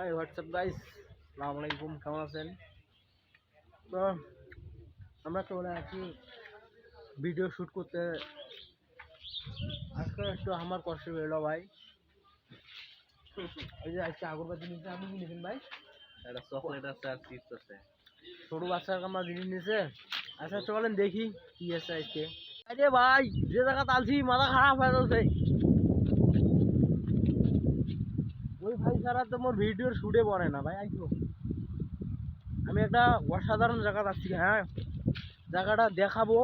High WhatsApp guys, আসসালামু আলাইকুম। কেমন আছেন? তো আমরা চলে আসি ভিডিও শ্যুট করতে। আজকে একটু আমার কষ্ট হলো ভাই। এই যে আজকে আগরবাতি নিয়েছে, আপনি কি নিয়েছেন ভাই? একটা চকলেট আছে আর চিপস আছে। ছোট বাচ্চার আমরা জিনিস নিয়েছে। আচ্ছা চলেন দেখি কি আছে আজকে। আরে ভাই, যে জায়গা তালছি মাথা খারাপ হয়ে যাচ্ছে। ওই ভাই ছাড়া তো মোর ভিডিওর শুটে পড়ে না ভাই। আইসো, আমি একটা অসাধারণ জায়গা যাচ্ছি। হ্যাঁ, জায়গাটা দেখাবো।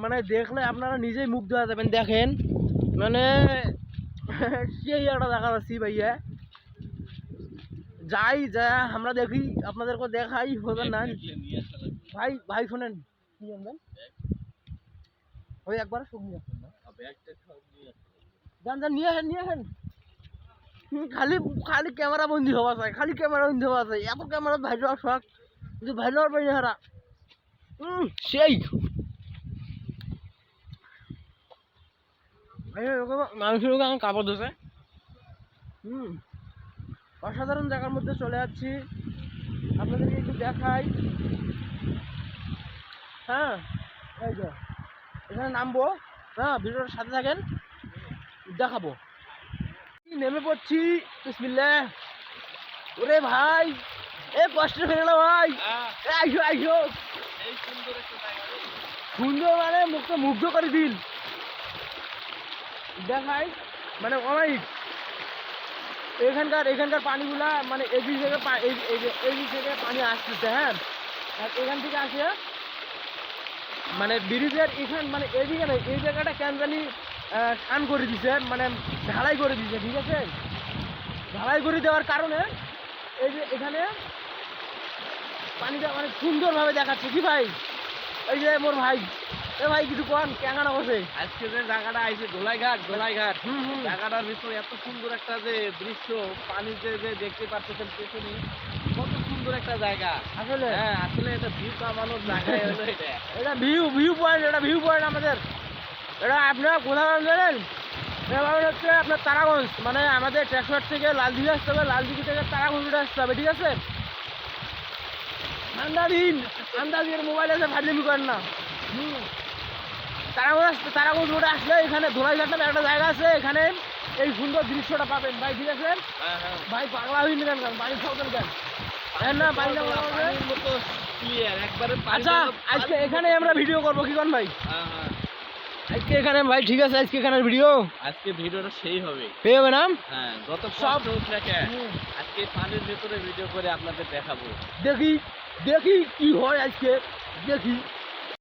মানে দেখলে আপনারা নিজেই মুগ্ধ হয়ে যাবেন। দেখেন মানে সেই একটা জায়গা যাচ্ছি ভাইয়া। যাই যা আমরা দেখি, আপনাদেরকে দেখাই হবে না ভাই। ভাই শোনেন, কি জানবেন ওই একবার সব নিয়ে আসেন না, যান যান নিয়ে আসেন, নিয়ে আসেন। খালি খালি ক্যামেরা বন্দি হওয়া চাই, খালি ক্যামেরা বন্দি হওয়া চাই। এত ক্যামেরা ভাই হওয়ার শখ, কিন্তু ভাই হওয়ার পাই হারা। সেই মানুষের কাপড় ধুছে। অসাধারণ জায়গার মধ্যে চলে যাচ্ছি, আপনাদেরকে একটু দেখাই। হ্যাঁ, এই যে এখানে নামবো। হ্যাঁ, ভিডিওর সাথে থাকেন, দেখাবো। নেমে পড়ছি, বিসমিল্লাহ। ওরে ভাই, এ কষ্ট হয়ে গেল ভাই। আইসো আইসো, সুন্দর মানে মুখটা মুগ্ধ করে দিন। দেখাই মানে অনেক এখানকার পানিগুলা মানে এই দিক থেকে এই দিক থেকে পানি আসতেছে। হ্যাঁ, আর এখান থেকে আসে মানে ব্রিজের এখান মানে এইদিকে নেই, এই জায়গাটা কেন জানি টান করে দিছে, মানে ঢালাই করে দিছে। ঠিক আছে, ঢালাই করে দেওয়ার কারণে এই যে এখানে পানিটা মানে সুন্দরভাবে দেখাচ্ছে। কি ভাই, এই যে মোর ভাই, এ ভাই কিছু কোন কেঙ্গানা বসে। আজকে যে জায়গাটা আইছে গোলাইঘাট, জায়গাটার ভিতরে এত সুন্দর একটা যে দৃশ্য, পানিতে যে দেখতে পাচ্ছেন পেছনে, কত সুন্দর একটা জায়গা আসলে। হ্যাঁ, আসলে এটা ভিউ কামানোর জায়গা হলো এটা। এটা ভিউ পয়েন্ট, এটা ভিউ পয়েন্ট আমাদের। এটা আপনারা কোথাও জানেন? এটা হচ্ছে আপনার তারাগঞ্জ, মানে আমাদের ট্রেকশট থেকে লালদিঘি আসতে হবে, লালদিঘি থেকে তারাগঞ্জে আসতে হবে। ঠিক আছে, ঠান্ডা দিন, ঠান্ডা দিয়ে মোবাইল আছে ফাটলিমি করেন না। তারাগঞ্জ রোডে আসলে এখানে ধোলাইঘাট নামে একটা জায়গা আছে, এখানে এই সুন্দর দৃশ্যটা পাবেন ভাই। ঠিক আছে ভাই, পাগলা হয়ে নিলেন কেন, পানি খাওয়াতেন কেন? না পানি মতো ক্লিয়ার একবারে। আচ্ছা, আজকে এখানে আমরা ভিডিও করবো, কি করেন ভাই? আজকে এখানে ভাই, ঠিক আছে, আজকে এখানে ভিডিও, আজকে ভিডিওটা সেই হবে, পেয়ে হবে না? হ্যাঁ, যত সব কষ্ট হোক না কেন, আজকে পানির ভেতরে ভিডিও করে আপনাদের দেখাবো। দেখি দেখি কি হয় আজকে, দেখি।